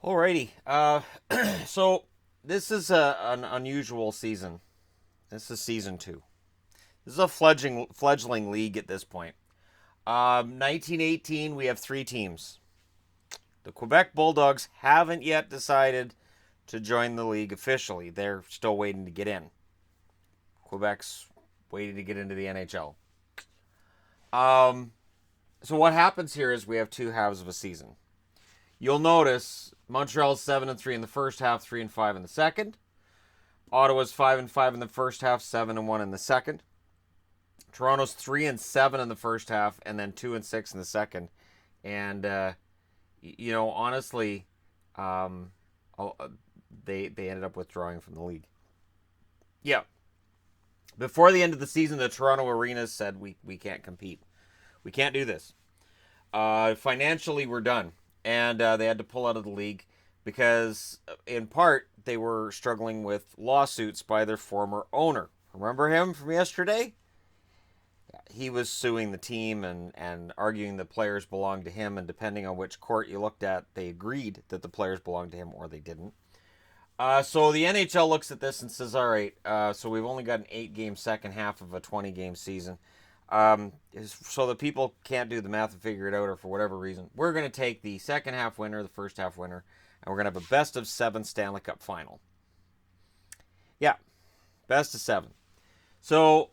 Alrighty. So this is an unusual season. This is season two. This is a fledgling league at this point. 1918, we have three teams. The Quebec Bulldogs haven't yet decided to join the league officially. They're still waiting to get in. Quebec's waiting to get into the NHL. Um, so what happens here is we have two halves of a season. You'll notice Montreal's 7-3 in the first half, 3-5 in the second. Ottawa's 5-5 in the first half, 7-1 in the second. Toronto's 3-7 in the first half, and then 2-6 in the second. And honestly, um, they ended up withdrawing from the league. Yeah. Before the end of the season, the Toronto Arenas said we can't compete. We can't do this. Financially, we're done. And they had to pull out of the league because, in part, they were struggling with lawsuits by their former owner. Remember him from yesterday? He was suing the team and arguing the players belonged to him, and depending on which court you looked at, they agreed that the players belonged to him or they didn't. So the NHL looks at this and says, all right, so we've only got an 8-game second half of a 20-game season. So that people can't do the math and figure it out, or for whatever reason, we're going to take the second half winner, the first half winner, and we're going to have a best of 7 Stanley Cup final. Yeah, best of 7. So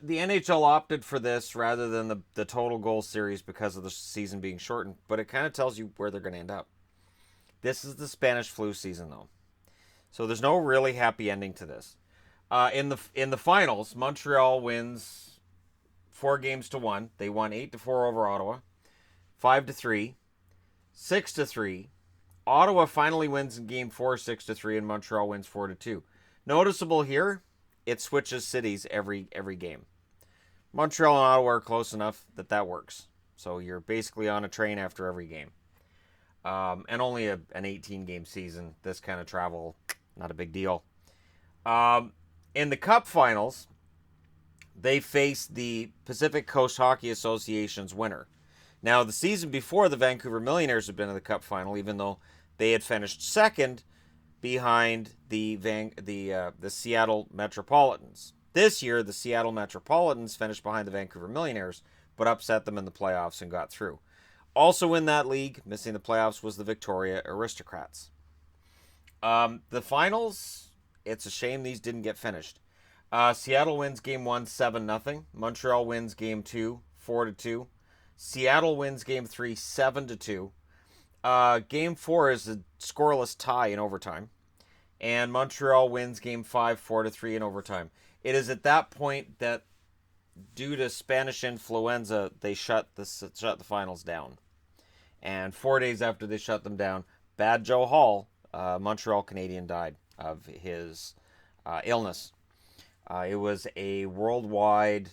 the NHL opted for this rather than the total goal series because of the season being shortened, but it kind of tells you where they're going to end up. This is the Spanish flu season, though, so there's no really happy ending to this. In the finals, Montreal wins 4-1. They won 8-4 over Ottawa, 5-3, 6-3. Ottawa finally wins in Game 4, 6-3, and Montreal wins 4-2. Noticeable here, it switches cities every game. Montreal and Ottawa are close enough that works. So you're basically on a train after every game. And only an 18-game season. This kind of travel, not a big deal. In the Cup Finals, they faced the Pacific Coast Hockey Association's winner. Now, the season before, the Vancouver Millionaires had been in the Cup Final, even though they had finished second behind the Seattle Metropolitans. This year, the Seattle Metropolitans finished behind the Vancouver Millionaires, but upset them in the playoffs and got through. Also in that league, missing the playoffs, was the Victoria Aristocrats. The finals, it's a shame these didn't get finished. Seattle wins Game 1, 7-0. Montreal wins Game 2, 4-2. Seattle wins Game 3, 7-2. Game 4 is a scoreless tie in overtime. And Montreal wins Game 5, 4-3 in overtime. It is at that point that, due to Spanish influenza, they shut the finals down. And 4 days after they shut them down, Bad Joe Hall, Montreal Canadian, died of his illness. It was a worldwide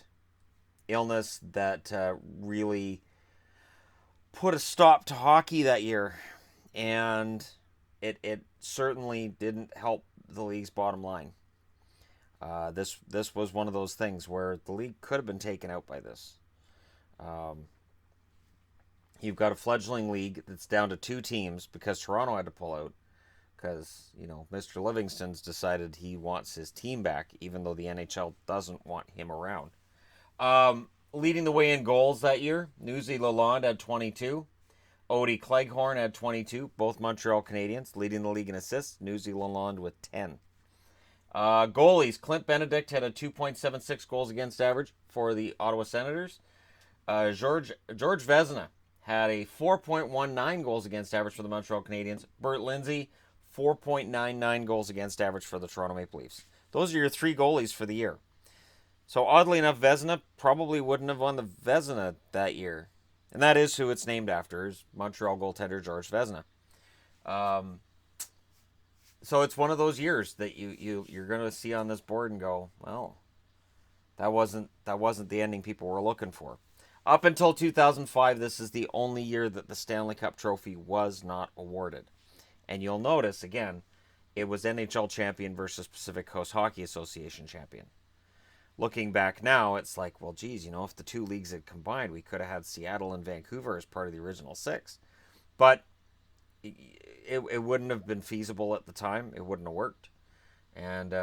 illness that really put a stop to hockey that year, and it certainly didn't help the league's bottom line. This was one of those things where the league could have been taken out by this. You've got a fledgling league that's down to 2 teams because Toronto had to pull out because, Mr. Livingston's decided he wants his team back, even though the NHL doesn't want him around. Leading the way in goals that year, Newsy Lalonde had 22. Odie Cleghorn had 22, both Montreal Canadiens. Leading the league in assists, Newsy Lalonde with 10. Goalies, Clint Benedict had a 2.76 goals against average for the Ottawa Senators. George Vezina had a 4.19 goals against average for the Montreal Canadiens. Bert Lindsay, 4.99 goals against average for the Toronto Maple Leafs. Those are your 3 goalies for the year. So oddly enough, Vezina probably wouldn't have won the Vezina that year. And that is who it's named after, is Montreal goaltender George Vezina. So it's one of those years that you're going to see on this board and go, well, that wasn't the ending people were looking for. Up until 2005, this is the only year that the Stanley Cup trophy was not awarded. And you'll notice, again, it was NHL champion versus Pacific Coast Hockey Association champion. Looking back now, it's like, well, geez, if the 2 leagues had combined, we could have had Seattle and Vancouver as part of the original 6. But it wouldn't have been feasible at the time. It wouldn't have worked. And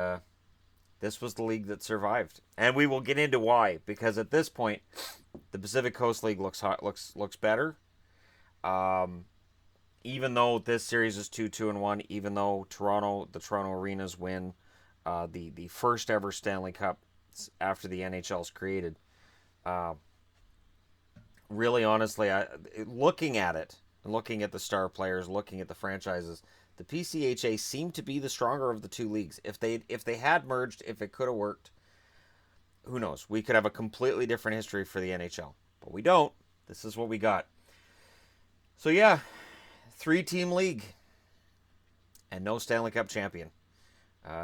this was the league that survived. And we will get into why, because at this point, the Pacific Coast League looks better. Even though this series is 2-1, even though the Toronto Arenas win the first ever Stanley Cup after the NHL's created. Really, honestly, looking at it, looking at the star players, looking at the franchises, the PCHA seemed to be the stronger of the two leagues. If they had merged, if it could have worked, who knows? We could have a completely different history for the NHL, but we don't. This is what we got. So yeah, 3-team league and no Stanley Cup champion.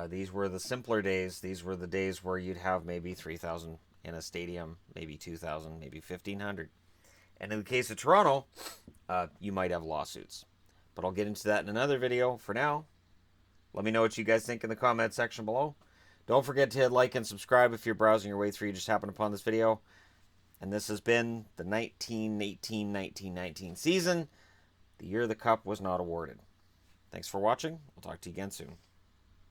These were the simpler days. These were the days where you'd have maybe 3,000 in a stadium, maybe 2,000, maybe 1,500. And in the case of Toronto, you might have lawsuits. But I'll get into that in another video. For now, let me know what you guys think in the comment section below. Don't forget to hit like and subscribe if you're browsing your way through. You just happened upon this video. And this has been the 1918-1919 season, the year the cup was not awarded. Thanks for watching. We'll talk to you again soon.